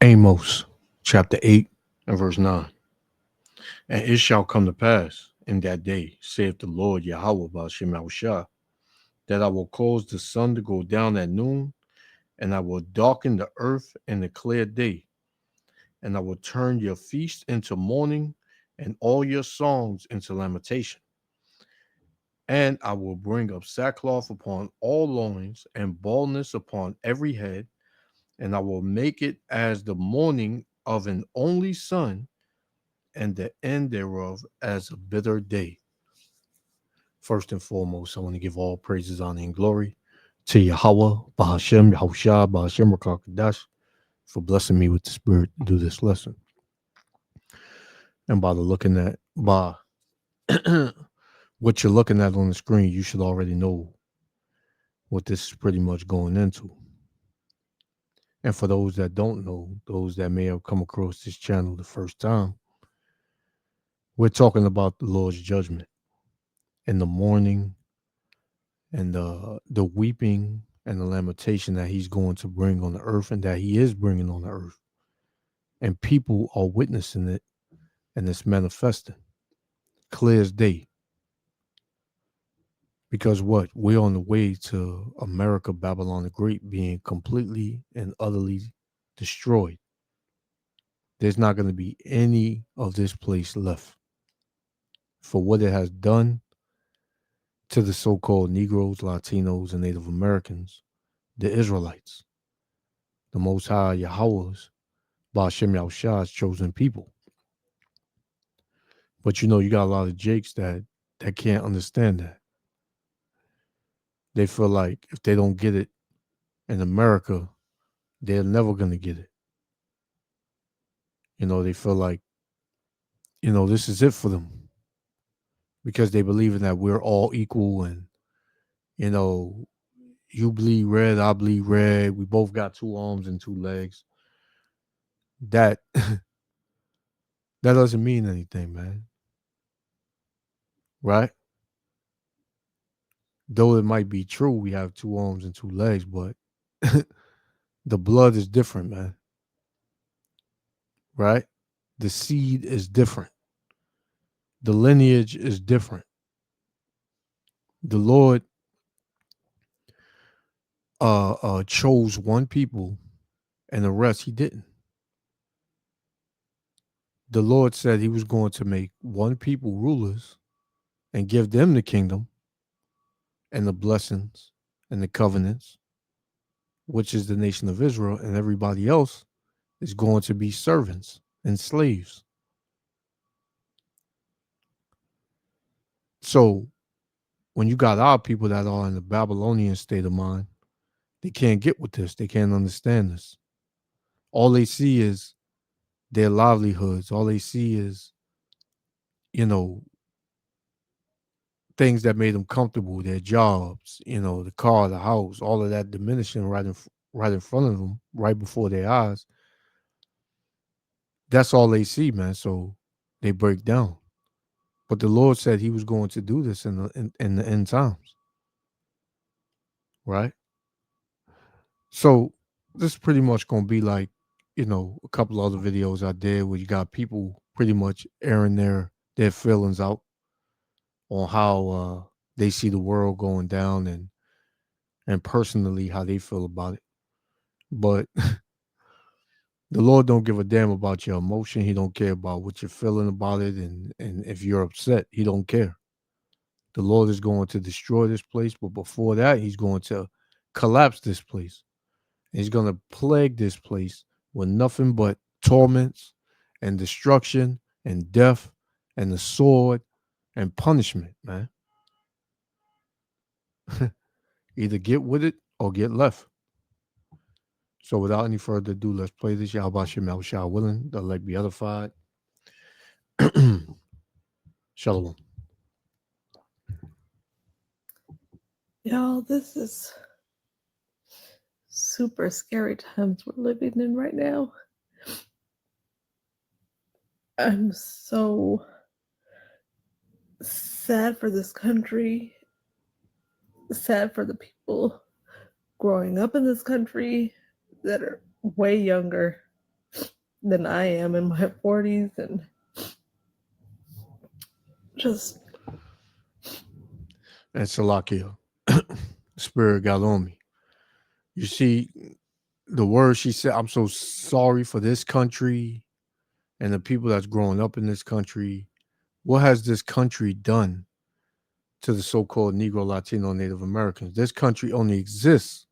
Amos chapter 8 and verse 9. And it shall come to pass in that day, saith the Lord Yahweh Ba'Shem, that I will cause the sun to go down at noon, and I will darken the earth in the clear day, and I will turn your feast into mourning, and all your songs into lamentation. And I will bring up sackcloth upon all loins, and baldness upon every head, and I will make it as the mourning of an only son, and the end thereof as a bitter day. First and foremost, I want to give all praises, honor, and glory to Yahweh, Bahashem, Yahushua, Bahashem, Rakakadash, for blessing me with the Spirit to do this lesson. And by what you're looking at on the screen, you should already know what this is pretty much going into. And for those that don't know, those that may have come across this channel the first time, we're talking about the Lord's judgment in the morning and the weeping and the lamentation that he's going to bring on the earth and that he is bringing on the earth. And people are witnessing it and it's manifesting clear as day. Because what? We're on the way to America, Babylon the Great being completely and utterly destroyed. There's not going to be any of this place left for what it has done to the so-called Negroes, Latinos, and Native Americans, the Israelites, the Most High Yahweh's, Ba'Shem Yahushua's chosen people. But you got a lot of jakes that can't understand that. They feel like if they don't get it in America, they're never gonna get it. They feel like, this is it for them. Because they believe in that we're all equal and, you know, you bleed red, I bleed red, we both got two arms and two legs. That that doesn't mean anything, man. Right? Though it might be true we have two arms and two legs, but the blood is different, man. Right? The seed is different. The lineage is different. The Lord chose one people and the rest he didn't. The Lord said he was going to make one people rulers and give them the kingdom and the blessings and the covenants, which is the nation of Israel, and everybody else is going to be servants and slaves. So when you got our people that are in the Babylonian state of mind, they can't get with this. They can't understand this. All they see is their livelihoods. All they see is, you know, things that made them comfortable, their jobs, the car, the house, all of that diminishing right in front of them, right before their eyes. That's all they see, man. So they break down. But the Lord said He was going to do this in the end times, right? So this is pretty much going to be like, a couple other videos I did where you got people pretty much airing their feelings out on how they see the world going down and personally how they feel about it. But the Lord don't give a damn about your emotion. He don't care about what you're feeling about it, and if you're upset, He don't care. The Lord is going to destroy this place, but before that, He's going to collapse this place. He's going to plague this place with nothing but torments and destruction and death and the sword and punishment, man. Either get with it or get left. So without any further ado, let's play this. Yahweh Shem Shah willing, the elect be edified. Shalom. Y'all, this is super scary times we're living in right now. I'm so sad for this country, sad for the people growing up in this country that are way younger. than I am in my 40s, and just And Salakia, Spirit got on me. You see, the word she said, I'm so sorry for this country and the people that's growing up in this country. What has this country done to the so-called Negro, Latino, Native Americans? This country only exists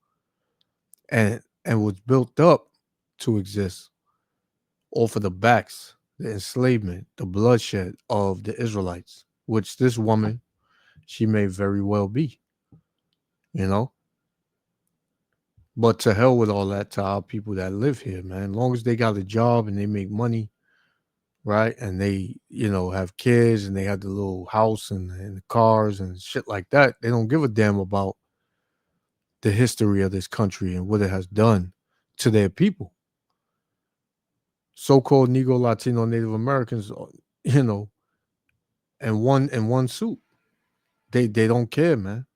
and was built up to exist off of the backs, the enslavement, the bloodshed of the Israelites, which this woman, she may very well be, you know. But to hell with all that to our people that live here, man. As long as they got a job and they make money, right? And they, have kids and they have the little house and the cars and shit like that. They don't give a damn about the history of this country and what it has done to their people. So-called Negro, Latino, Native Americans, you know, in one suit. They don't care, man.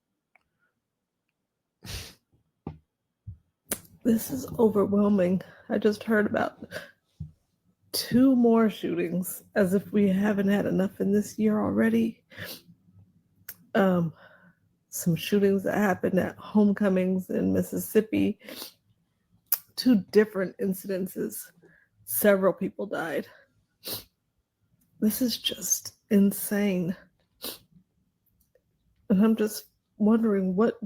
this is overwhelming. I just heard about 2 more shootings, as if we haven't had enough in this year already. Some shootings that happened at homecomings in Mississippi, 2 different incidences. Several people died. This is just insane. And I'm just wondering what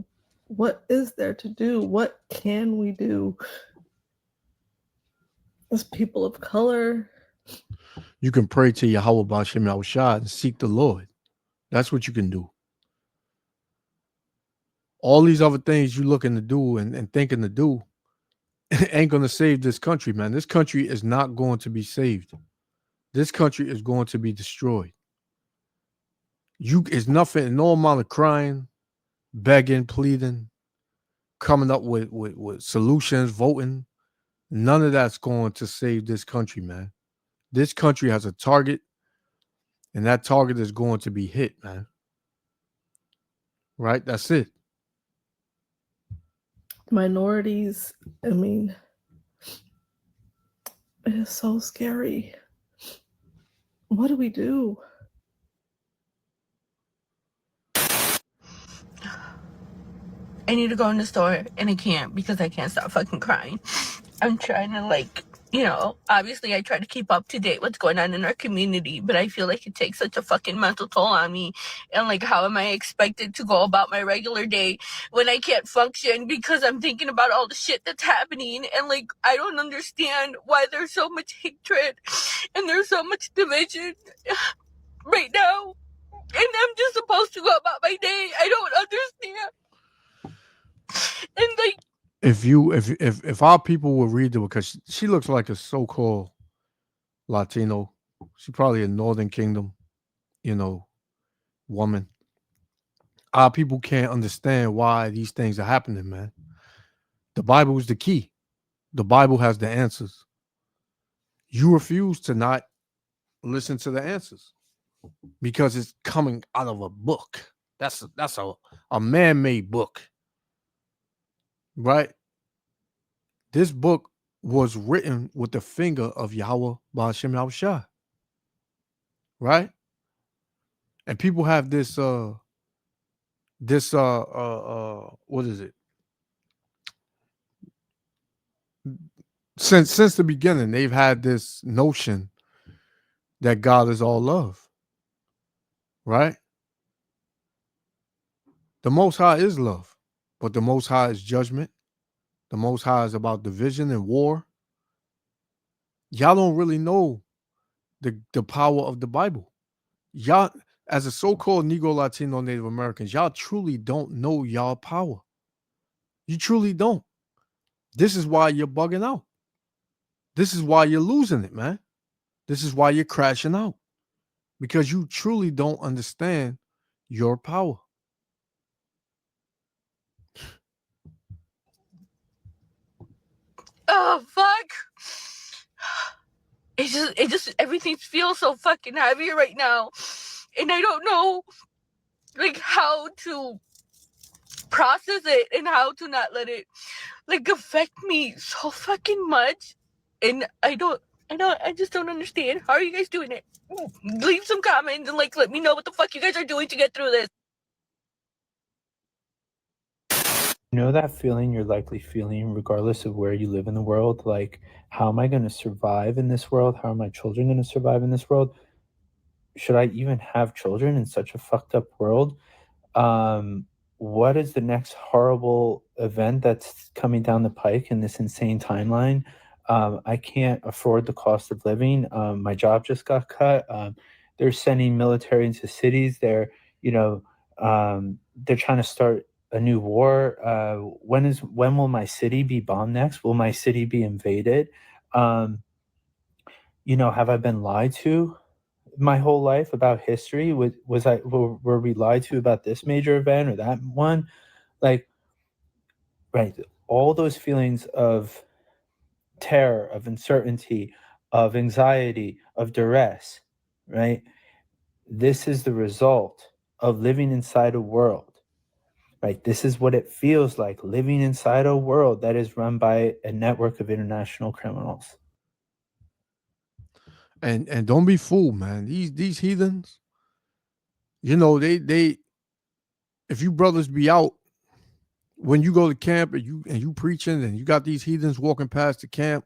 is there to do? What can we do as people of color? You can pray to Yahweh Bashem Yahushua and seek the Lord. That's what you can do. All these other things you looking to do and thinking to do ain't going to save this country, man. This country is not going to be saved. This country is going to be destroyed. It's nothing, no amount of crying, begging, pleading, coming up with solutions, voting. None of that's going to save this country, man. This country has a target, and that target is going to be hit, man. Right? That's it. Minorities, I mean, it is so scary. What do we do? I need to go in the store and I can't because I can't stop fucking crying. I'm trying to obviously I try to keep up to date what's going on in our community, but I feel like it takes such a fucking mental toll on me. And how am I expected to go about my regular day when I can't function because I'm thinking about all the shit that's happening? And I don't understand why there's so much hatred and there's so much division right now. And I'm just supposed to go about my day. I don't understand. And if our people would read the, because she looks like a so-called Latino, she's probably a Northern Kingdom, woman. Our people can't understand why these things are happening, man. The Bible is the key. The Bible has the answers. You refuse to not listen to the answers because it's coming out of a book. That's a man-made book, right? This book was written with the finger of Yahweh Ba'ashem Yahushua, right? And people have this what is it? Since the beginning, they've had this notion that God is all love, right? The Most High is love, but the Most High is judgment. The Most High is about division and war. Y'all don't really know the power of the Bible. Y'all, as a so-called Negro, Latino, Native Americans, y'all truly don't know y'all power. You truly don't. This is why you're bugging out. This is why you're losing it, man. This is why you're crashing out. Because you truly don't understand your power. oh fuck. It just everything feels so fucking heavy right now. And I don't know how to process it and how to not let it affect me so fucking much. And I don't I just don't understand. How are you guys doing it? Leave some comments and like let me know what the fuck you guys are doing to get through this. You know that feeling you're likely feeling regardless of where you live in the world? Like, how am I going to survive in this world? How are my children going to survive in this world? Should I even have children in such a fucked up world? What is the next horrible event that's coming down the pike in this insane timeline? I can't afford the cost of living. My job just got cut. They're sending military into cities. They're trying to start a new war. When will my city be bombed next? Will my city be invaded? Have I been lied to my whole life about history? Were we lied to about this major event or that one? Like, right, all those feelings of terror, of uncertainty, of anxiety, of duress, right? This is the result of living inside a world, right? This is what it feels like living inside a world that is run by a network of international criminals. And don't be fooled, man. These heathens, they if you brothers be out when you go to camp and you preaching and you got these heathens walking past the camp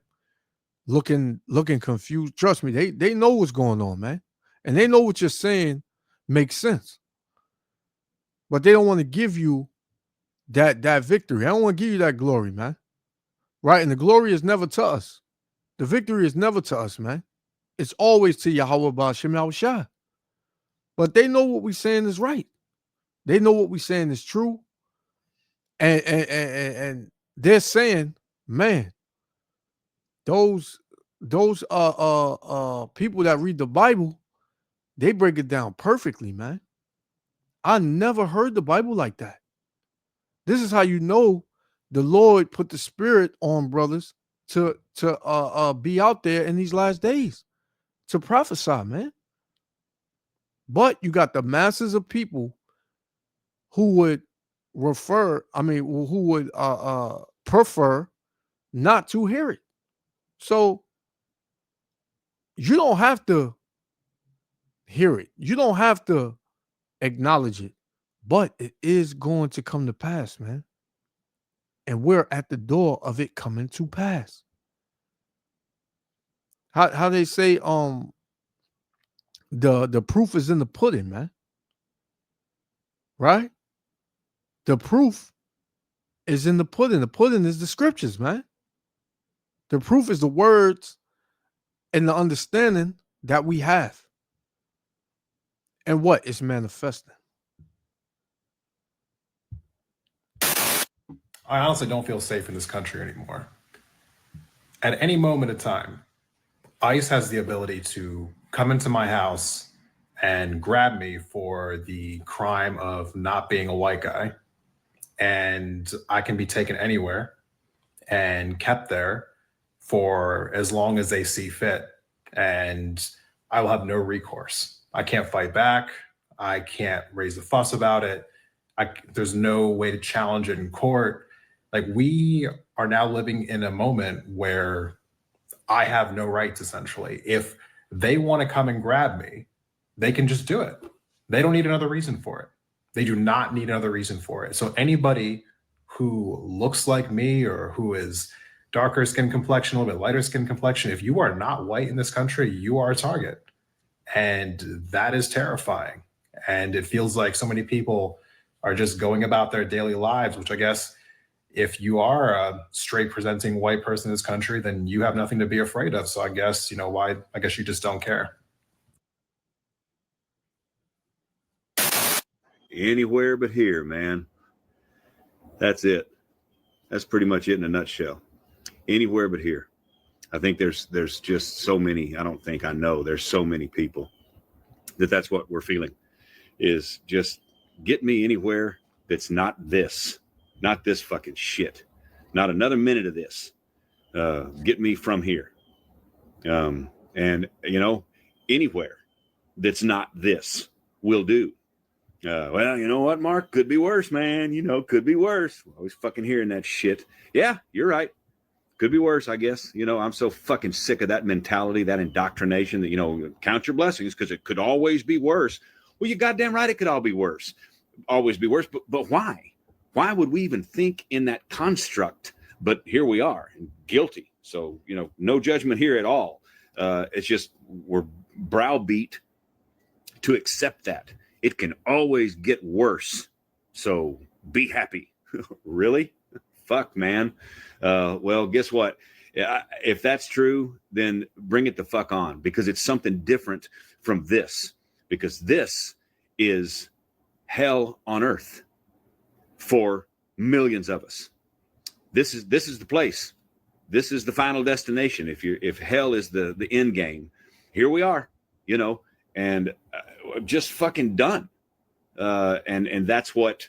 looking confused, trust me, they know what's going on, man. And they know what you're saying makes sense. But they don't want to give you that victory. I don't want to give you that glory, man. Right? And the glory is never to us. The victory is never to us, man. It's always to Yahweh Ba'ashem Yahushua. But they know what we're saying is right. They know what we're saying is true. And they're saying, man, those people that read the Bible, they break it down perfectly, man. I never heard the Bible like that. This is how you know the Lord put the spirit on brothers to be out there in these last days to prophesy, man. But you got the masses of people who would who would prefer not to hear it. So you don't have to hear it. You don't have to acknowledge it, but it is going to come to pass, man. And we're at the door of it coming to pass. How they say the proof is in the pudding, man. Right? The proof is in the pudding. The pudding is the scriptures, man. The proof is the words and the understanding that we have. And what is manifesting. I honestly don't feel safe in this country anymore. At any moment of time, ICE has the ability to come into my house and grab me for the crime of not being a white guy. And I can be taken anywhere and kept there for as long as they see fit. And I will have no recourse. I can't fight back. I can't raise a fuss about it. There's no way to challenge it in court. Like, we are now living in a moment where I have no rights, essentially. If they want to come and grab me, they can just do it. They don't need another reason for it. They do not need another reason for it. So anybody who looks like me or who is darker skin complexion, a little bit lighter skin complexion, if you are not white in this country, you are a target. And that is terrifying. And it feels like so many people are just going about their daily lives, which I guess if you are a straight presenting white person in this country, then you have nothing to be afraid of. So I guess, why? I guess you just don't care. Anywhere but here, man. That's it. That's pretty much it in a nutshell. Anywhere but here. I think there's just so many. I know there's so many people that's what we're feeling, is just get me anywhere that's not this fucking shit, not another minute of this. Get me from here. And anywhere that's not this will do. Well, you know what, Mark? Could be worse, man. Could be worse. Always fucking hearing that shit. Yeah, you're right. Could be worse, I guess. You know, I'm so fucking sick of that mentality, that indoctrination that, you know, count your blessings because it could always be worse. Well, you goddamn right it could always be worse. But why? Why would we even think in that construct? But here we are, guilty. So, you know, no judgment here at all. It's just we're browbeat to accept that. It can always get worse. So be happy. Really? Fuck, man. Well, guess what? If that's true, then bring it the fuck on, because it's something different from this, because this is hell on earth for millions of us. This is the place. This is the final destination. If hell is the end game, here we are, you know, and just fucking done. And that's what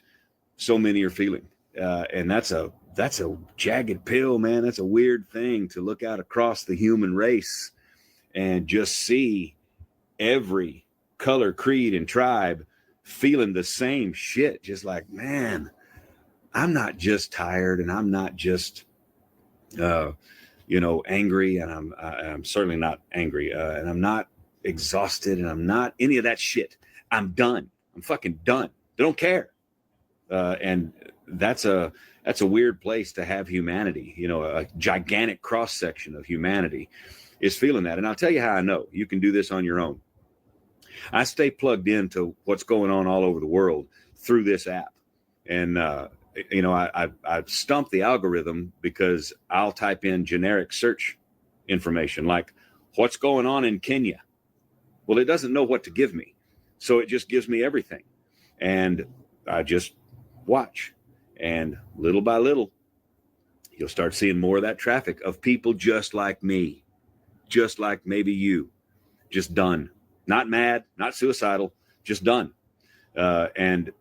so many are feeling. And that's a jagged pill, man. That's a weird thing to look out across the human race and just see every color, creed, and tribe feeling the same shit. Just like, man, I'm not just tired, and I'm not just, you know, angry, and I'm certainly not angry, and I'm not exhausted, and I'm not any of that shit. I'm done. I'm fucking done. They don't care. And that's a weird place to have humanity. You know, a gigantic cross section of humanity is feeling that. And I'll tell you how I know. You can do this on your own. I stay plugged into what's going on all over the world through this app. And, you know, I've stumped the algorithm because I'll type in generic search information like what's going on in Kenya. Well, it doesn't know what to give me. So it just gives me everything. And I just watch. And little by little, you'll start seeing more of that traffic of people just like me, just like maybe you, just done. Not mad, not suicidal, just done. And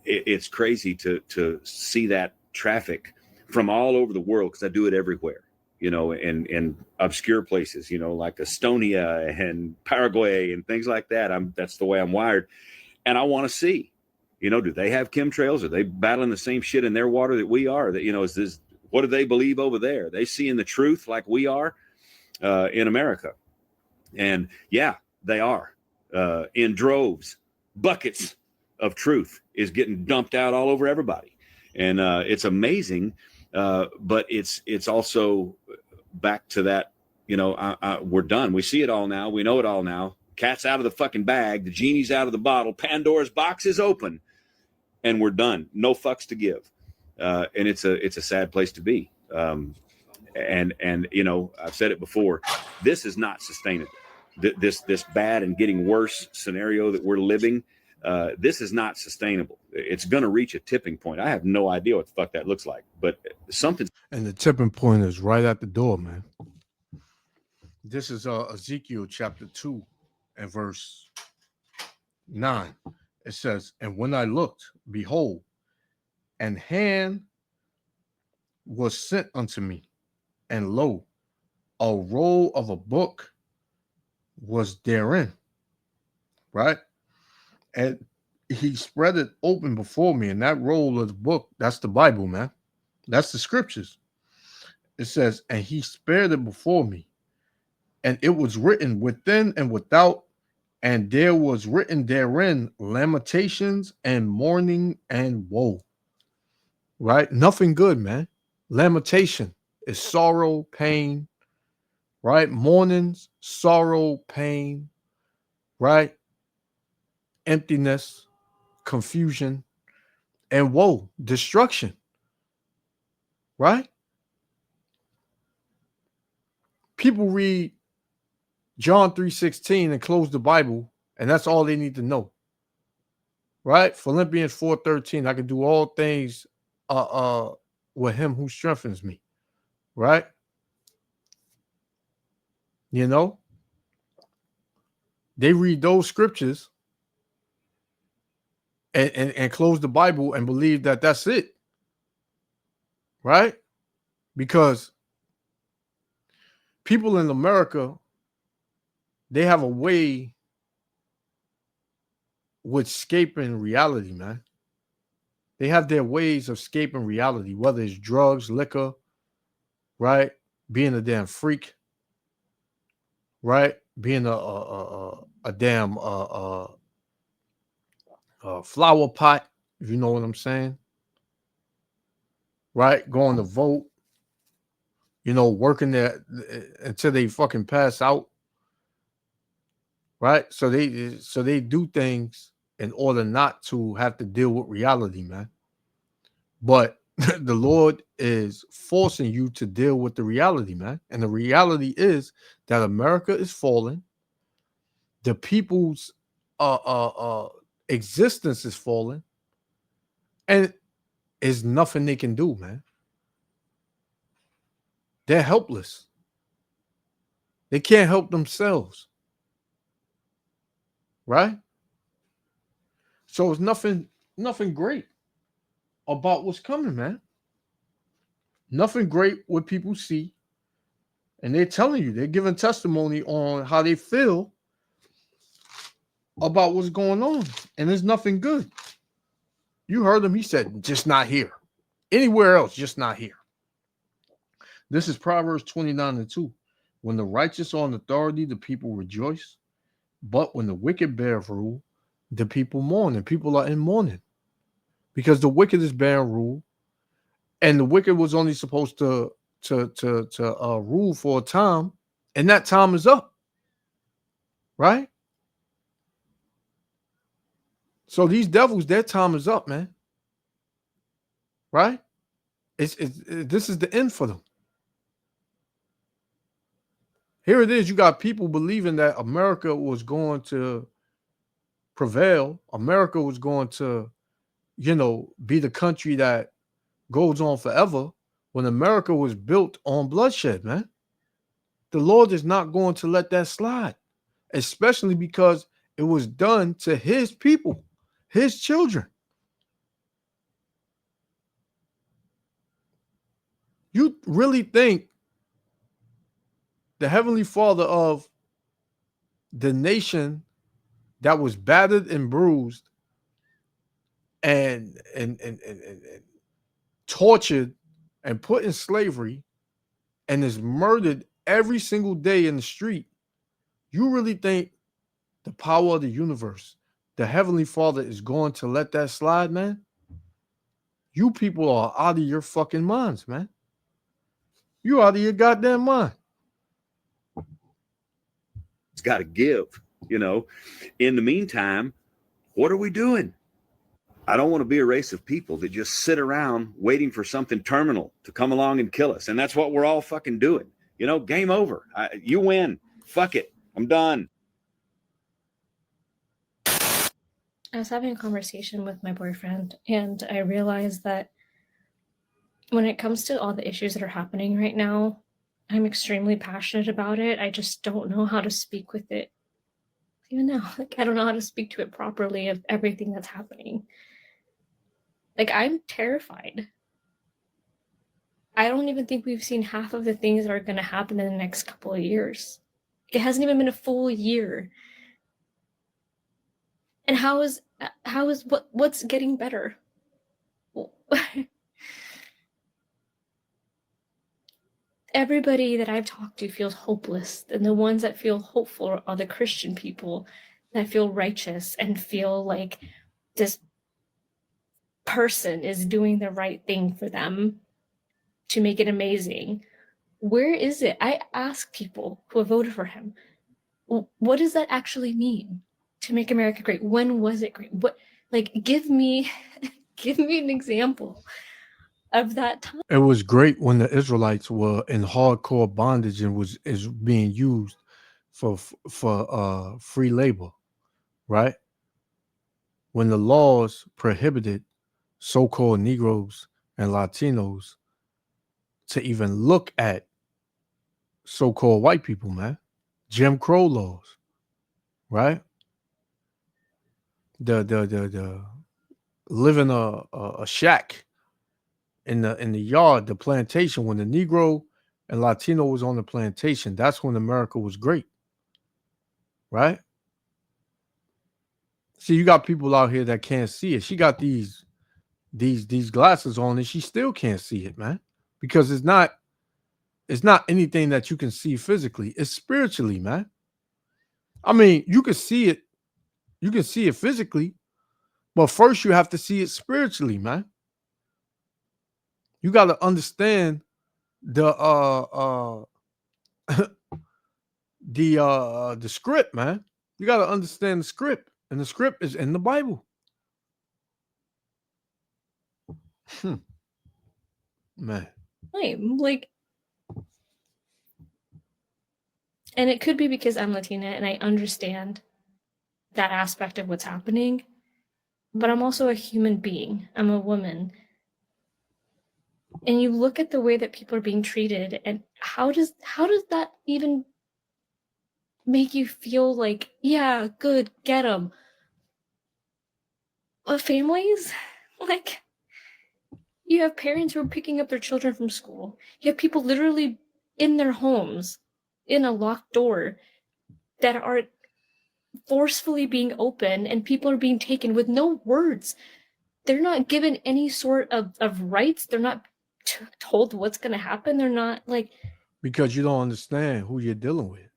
it's crazy to see that traffic from all over the world, because I do it everywhere, you know, in obscure places, you know, like Estonia and Paraguay and things like that. That's the way I'm wired. And I want to see, you know, do they have chemtrails? Are they battling the same shit in their water that we are? That, you know, what do they believe over there? Are they seeing the truth like we are in America? And yeah, they are in droves. Buckets of truth is getting dumped out all over everybody. And it's amazing. But it's also back to that, you know, we're done. We see it all now. We know it all now. Cat's out of the fucking bag. The genie's out of the bottle. Pandora's box is open. And we're done. No fucks to give. And it's a sad place to be. And you know, I've said it before, this is not sustainable. This bad and getting worse scenario that we're living, this is not sustainable. It's going to reach a tipping point. I have no idea what the fuck that looks like, but something. And the tipping point is right at the door, man. This is Ezekiel chapter 2 and verse 9. It says, and when I looked, behold, an hand was sent unto me, and lo, a roll of a book was therein, right? And he spread it open before me, and that roll of the book, that's the Bible, man. That's the scriptures. It says, and he spread it before me, and it was written within and without, and there was written therein lamentations and mourning and woe. Right? Nothing good, man. Lamentation is sorrow, pain, right? Mournings, sorrow, pain, right? Emptiness, confusion, and woe, destruction, right? People read John 3:16 and close the Bible, and that's all they need to know, right? Philippians 4:13, I can do all things with him who strengthens me, right? You know, they read those scriptures and close the Bible and believe that that's it, right? Because people in America, they have a way with escaping reality, man. They have their ways of escaping reality, whether it's drugs, liquor, right? being a damn freak, right? Being a damn flower pot, if you know what I'm saying, right? Going to vote, working there until they fucking pass out, right? So they do things in order not to have to deal with reality, man. But the Lord is forcing you to deal with the reality, man. And the reality is that America is falling. The people's existence is falling, and there's nothing they can do, man. They're helpless. They can't help themselves, right? So it's nothing great about what's coming, man. Nothing great what people see, and they're telling you, they're giving testimony on how they feel about what's going on, and there's nothing good. You heard him. He said, just not here. Anywhere else, just not here. This is Proverbs 29:2. When the righteous are in authority, the people rejoice. But when the wicked bear rule, the people mourn. And people are in mourning because the wicked is bearing rule. And the wicked was only supposed to rule for a time. And that time is up. Right? So these devils, their time is up, man. Right? This is the end for them. Here it is. You got people believing that America was going to prevail. America was going to, be the country that goes on forever when America was built on bloodshed, man. The Lord is not going to let that slide, especially because it was done to his people, his children. You really think the Heavenly Father of the nation that was battered and bruised and tortured and put in slavery and is murdered every single day in the street, you really think the power of the universe, the Heavenly Father, is going to let that slide, man? You people are out of your fucking minds, man. You out of your goddamn mind. It's got to give, In the meantime, what are we doing? I don't want to be a race of people that just sit around waiting for something terminal to come along and kill us. And that's what we're all fucking doing. Game over. You win. Fuck it. I'm done. I was having a conversation with my boyfriend, and I realized that when it comes to all the issues that are happening right now, I'm extremely passionate about it. I just don't know how to speak with it. Even now, I don't know how to speak to it properly of everything that's happening. I'm terrified. I don't even think we've seen half of the things that are going to happen in the next couple of years. It hasn't even been a full year. And what's getting better? Everybody that I've talked to feels hopeless, and the ones that feel hopeful are the Christian people that feel righteous and feel like this person is doing the right thing for them to make it amazing. Where is it? I ask people who have voted for him, what does that actually mean to make America great? When was it great? Give me an example of that time. It was great when the Israelites were in hardcore bondage and is being used for free labor, right? When the laws prohibited so-called Negroes and Latinos to even look at so-called white people, man. Jim Crow laws, right? The live in a shack in the yard, the plantation. When the Negro and Latino was on the plantation, that's when America was great, right? See, you got people out here that can't see it. She got these glasses on and she still can't see it, man, because it's not It's not anything that you can see physically. It's spiritually, man. I mean, you can see it. You can see it physically, but first you have to see it spiritually, man. You got to understand the the script, man. You got to understand the script, and the script is in the Bible. Man. Like, and it could be because I'm Latina and I understand that aspect of what's happening, but I'm also a human being. I'm a woman. And you look at the way that people are being treated, and how does that even make you feel like, yeah, good, get them? Families, like, you have parents who are picking up their children from school. You have people literally in their homes, in a locked door, that are forcefully being open, and people are being taken with no words. They're not given any sort of rights. They're not told what's going to happen. They're not like, because you don't understand who you're dealing with.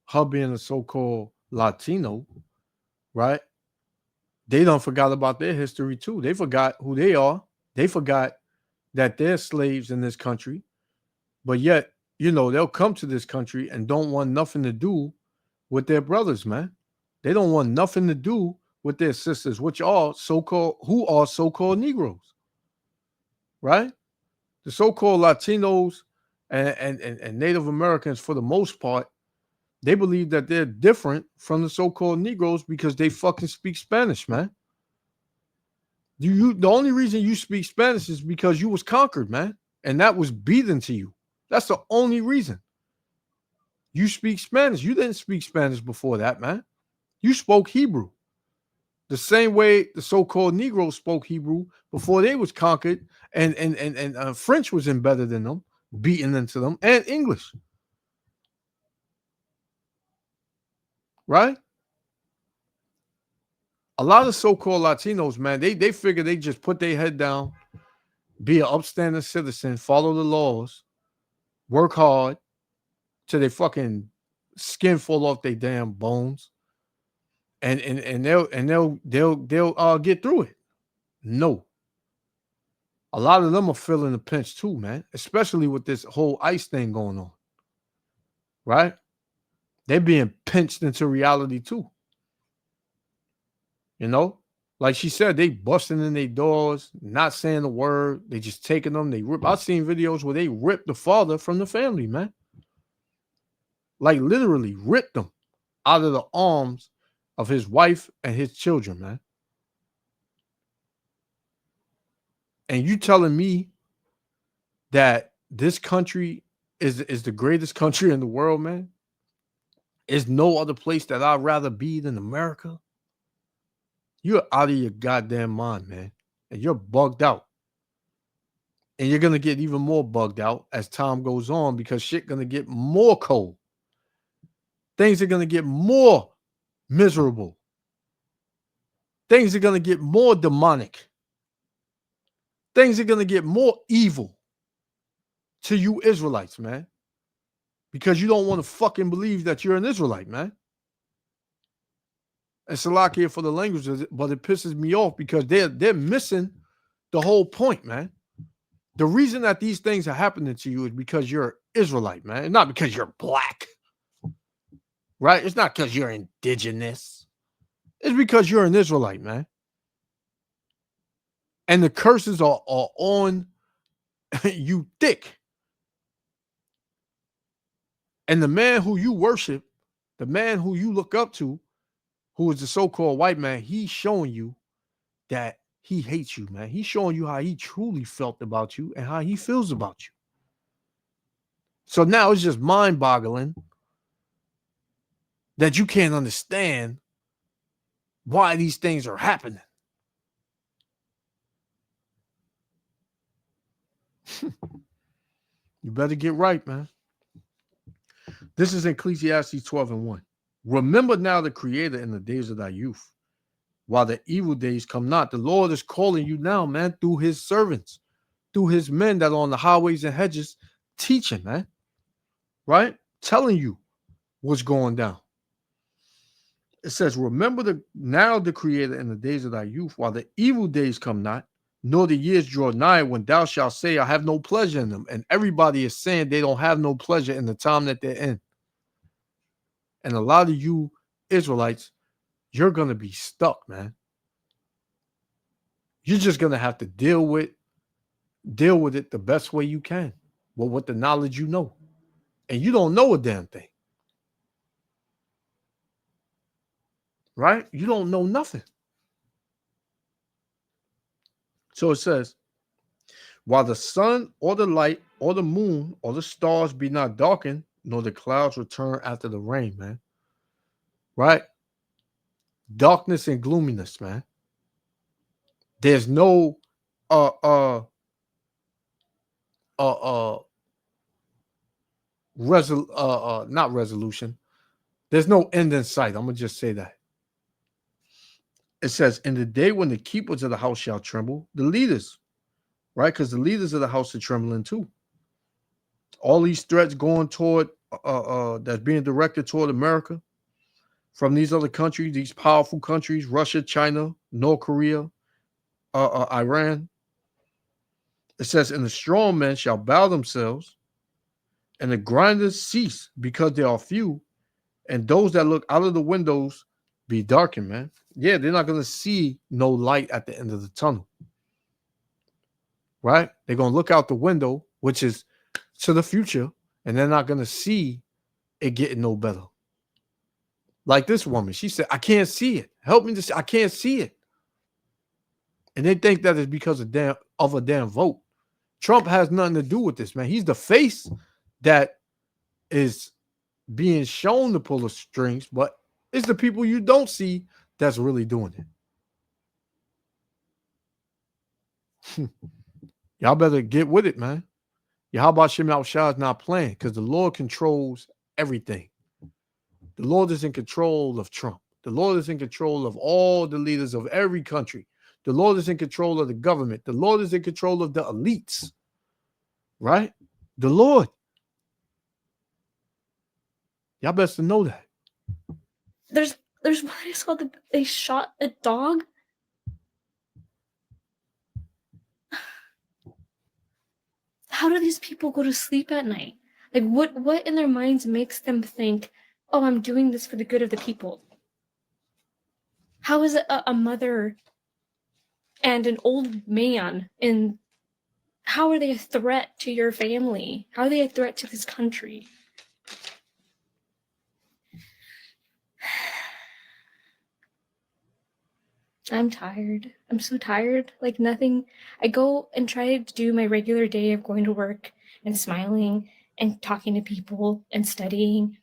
Her being a so-called Latino, right? They don't forgot about their history too. They forgot who they are. They forgot that they're slaves in this country. But yet, you know, they'll come to this country and don't want nothing to do with their brothers, man. They don't want nothing to do with their sisters, which are so-called Negroes, right? The so-called Latinos and Native Americans, for the most part, they believe that they're different from the so-called Negroes because they fucking speak Spanish, man. The only reason you speak Spanish is because you was conquered, man, and that was beaten to you. That's the only reason you speak Spanish. You didn't speak Spanish before that, man. You spoke Hebrew. The same way the so-called Negroes spoke Hebrew before they was conquered, and French was embedded in them, beaten into them, and English. Right? A lot of so-called Latinos, man, they figure they just put their head down, be an upstanding citizen, follow the laws, work hard till they fucking skin fall off their damn bones, and they'll get through it. No. A lot of them are feeling the pinch too, man, especially with this whole ICE thing going on. Right? They're being pinched into reality too. You know? Like she said, they busting in their doors, not saying a word. They just taking them. They rip. I've seen videos where they rip the father from the family, man. Like literally ripped them out of the arms of his wife and his children, man. And you telling me that this country is the greatest country in the world, man? Is no other place that I'd rather be than America? You're out of your goddamn mind, man. And you're bugged out. And you're going to get even more bugged out as time goes on because shit going to get more cold. Things are going to get more miserable. Things are going to get more demonic. Things are going to get more evil to you Israelites, man. Because you don't want to fucking believe that you're an Israelite, man. And Salakia for the language, but it pisses me off because they're missing the whole point, man. The reason that these things are happening to you is because you're Israelite, man. It's not because you're black, right? It's not because you're indigenous. It's because you're an Israelite, man. And the curses are on you thick. And the man who you worship, the man who you look up to, who is the so-called white man, he's showing you that he hates you, man. He's showing you how he truly felt about you and how he feels about you. So now it's just mind-boggling that you can't understand why these things are happening. You better get right, man. This is Ecclesiastes 12:1. Remember now the Creator in the days of thy youth, while the evil days come not. The Lord is calling you now, man, through his servants, through his men that are on the highways and hedges, teaching, man. right? Telling you what's going down. It says, remember now the Creator in the days of thy youth, while the evil days come not, nor the years draw nigh, when thou shalt say, I have no pleasure in them. And everybody is saying they don't have no pleasure in the time that they're in. And a lot of you Israelites, you're going to be stuck, man. You're just going to have to deal with it the best way you can, with the knowledge you know. And you don't know a damn thing. Right? You don't know nothing. So it says, while the sun or the light or the moon or the stars be not darkened, nor the clouds return after the rain, man. Right? Darkness and gloominess, man. There's no not resolution. There's no end in sight. I'm gonna just say that. It says, in the day when the keepers of the house shall tremble, the leaders, right? Because the leaders of the house are trembling too. All these threats going toward that's being directed toward America from these other countries, these powerful countries, Russia, China, North Korea, Iran. It says, and the strong men shall bow themselves, and the grinders cease because they are few, and those that look out of the windows be darkened, man. Yeah, they're not going to see no light at the end of the tunnel. Right? They're going to look out the window, which is to the future, and they're not going to see it getting no better. Like this woman, she said, I can't see it. Help me to see. I can't see it. And they think that is because of a damn vote. Trump has nothing to do with this, man. He's the face that is being shown to pull the strings, but it's the people you don't see that's really doing it. Y'all better get with it, man. Yahweh Shem Shah is not playing because the Lord controls everything. The Lord is in control of Trump. The Lord is in control of all the leaders of every country. The Lord is in control of the government. The Lord is in control of the elites. Right? The Lord. Y'all best to know that. There's one I saw that they shot a dog. How do these people go to sleep at night? Like what in their minds makes them think, oh, I'm doing this for the good of the people? How is a mother and an old man, and how are they a threat to your family? How are they a threat to this country? I'm tired. I'm so tired. Like nothing. I go and try to do my regular day of going to work and smiling and talking to people and studying.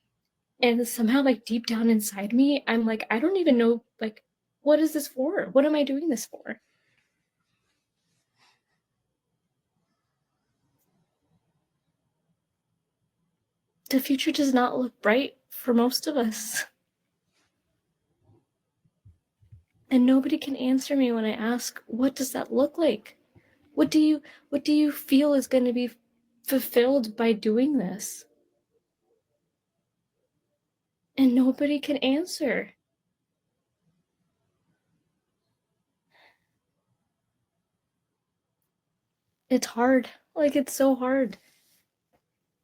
And somehow, like deep down inside me, I'm like, I don't even know, like, what is this for? What am I doing this for? The future does not look bright for most of us. And nobody can answer me when I ask, what does that look like? What do you feel is going to be fulfilled by doing this? And nobody can answer. It's hard. Like, it's so hard.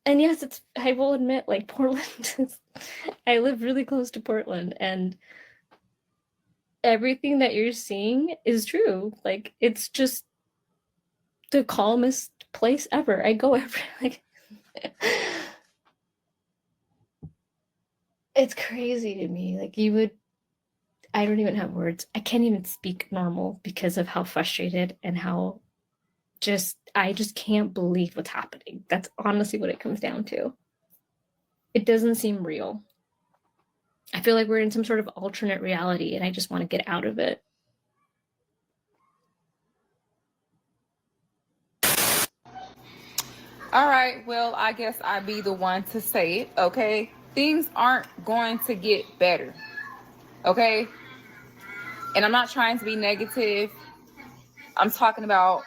And yes, I will admit, like, Portland I live really close to Portland, and everything that you're seeing is true. Like, it's just the calmest place ever. I go every, like, it's crazy to me. Like, I don't even have words. I can't even speak normal because of how frustrated and how I just can't believe what's happening. That's honestly what it comes down to. It doesn't seem real. I feel like we're in some sort of alternate reality and I just want to get out of it. All right, well, I guess I'd be the one to say it, okay? Things aren't going to get better, okay? And I'm not trying to be negative. I'm talking about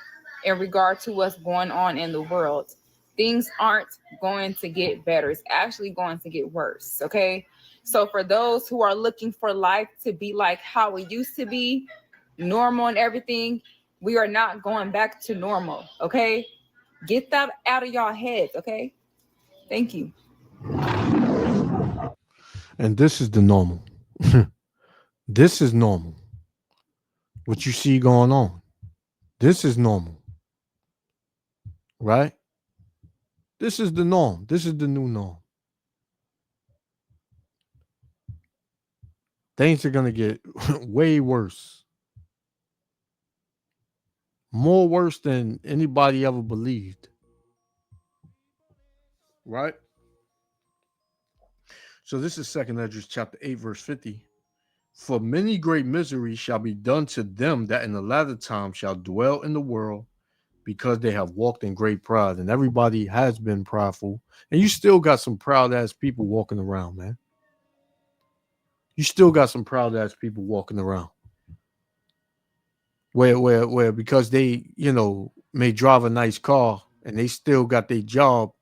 in regard to what's going on in the world. Things aren't going to get better. It's actually going to get worse. Okay. So for those who are looking for life to be like how it used to be, normal and everything, we are not going back to normal. Okay. Get that out of y'all heads. Okay. Thank you. And this is the normal. This is normal. What you see going on. This is normal. Right? This is the norm. This is the new norm. Things are going to get way worse. More worse than anybody ever believed. Right? So this is 2nd Esdras chapter 8, verse 50. For many great miseries shall be done to them that in the latter time shall dwell in the world, because they have walked in great pride. And everybody has been prideful. And you still got some proud ass people walking around, man. You still got some proud ass people walking around. Where because they, may drive a nice car and they still got their job,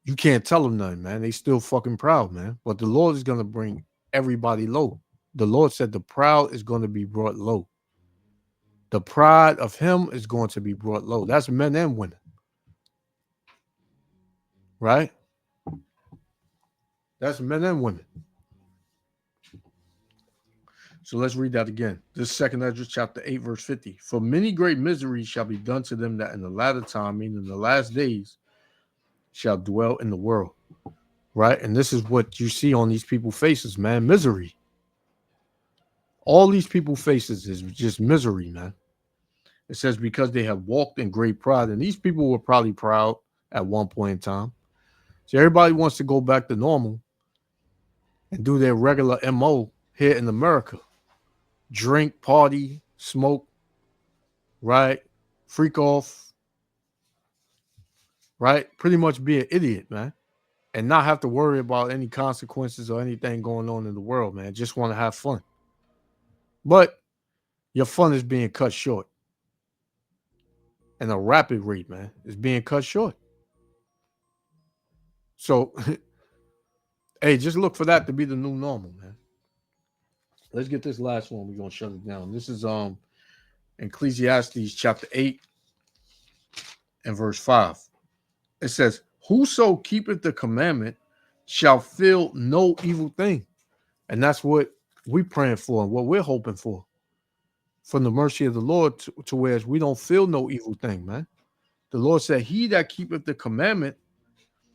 you can't tell them nothing, man. They still fucking proud, man. But the Lord is going to bring everybody low. The Lord said the proud is going to be brought low. The pride of him is going to be brought low. That's men and women. Right? That's men and women. So let's read that again. This is 2nd Esdras chapter 8, verse 50. For many great miseries shall be done to them that in the latter time, meaning in the last days, shall dwell in the world. Right? And this is what you see on these people's faces, man. Misery. All these people's faces is just misery, man. It says because they have walked in great pride. And these people were probably proud at one point in time. So everybody wants to go back to normal and do their regular MO here in America. Drink, party, smoke, right? Freak off, right? Pretty much be an idiot, man. And not have to worry about any consequences or anything going on in the world, man. Just want to have fun. But your fun is being cut short. And a rapid rate, man, is being cut short. So, hey, just look for that to be the new normal, man. Let's get this last one. We're going to shut it down. This is Ecclesiastes chapter 8 and verse 5. It says, whoso keepeth the commandment shall feel no evil thing. And that's what we're praying for and what we're hoping for. From the mercy of the Lord to where we don't feel no evil thing, man. The Lord said, he that keepeth the commandment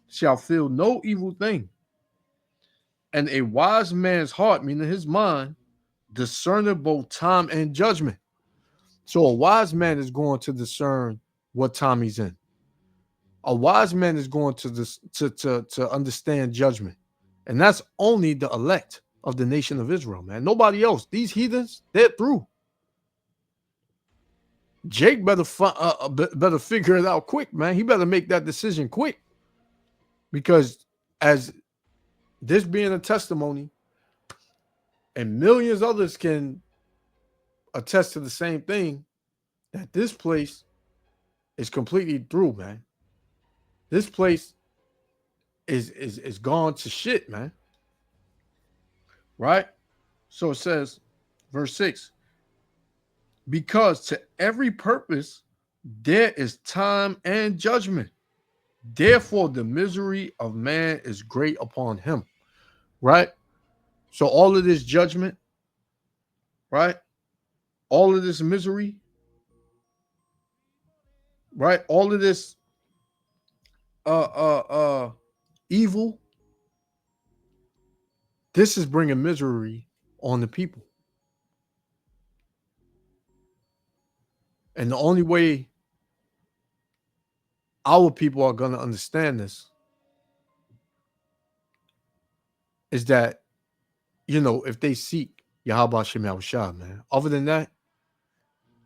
shall feel no evil thing. And a wise man's heart, meaning his mind, discerneth both time and judgment. So a wise man is going to discern what time he's in. A wise man is going to understand judgment. And that's only the elect of the nation of Israel, man. Nobody else. These heathens, they're through. Jake better figure it out quick, man. He better make that decision quick. Because as this being a testimony, and millions others can attest to the same thing, that this place is completely through, man. This place is gone to shit, man. Right? So it says, verse 6, because to every purpose there is time and judgment. Therefore, the misery of man is great upon him. Right? So all of this judgment, right? All of this misery, right? All of this evil, this is bringing misery on the people. And the only way our people are going to understand this is that, if they seek Yahweh Shem Yahushua, man. Other than that,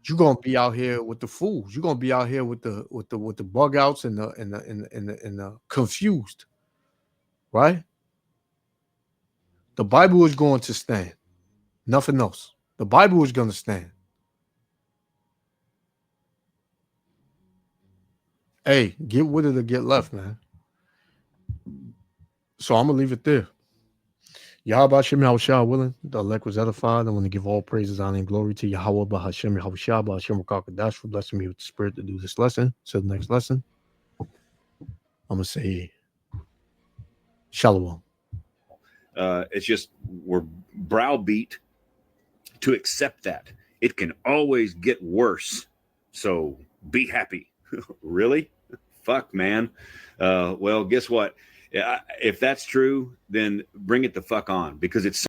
you're gonna be out here with the fools. You're gonna be out here with the bug outs and the confused, right? The Bible is going to stand. Nothing else. The Bible is going to stand. Hey, get with it or get left, man. So I'm gonna leave it there. Yahweh Hashem Yahushua willing, the elect was edified. I want to give all praises, honor, and glory to Yahweh Bahashem Yahushua Bahashem Rakakadash for blessing me with the spirit to do this lesson. So the next lesson, I'm gonna say Shalom. It's just we're browbeat to accept that it can always get worse. So be happy. Really? Fuck, man. Well, guess what? If that's true, then bring it the fuck on, because it's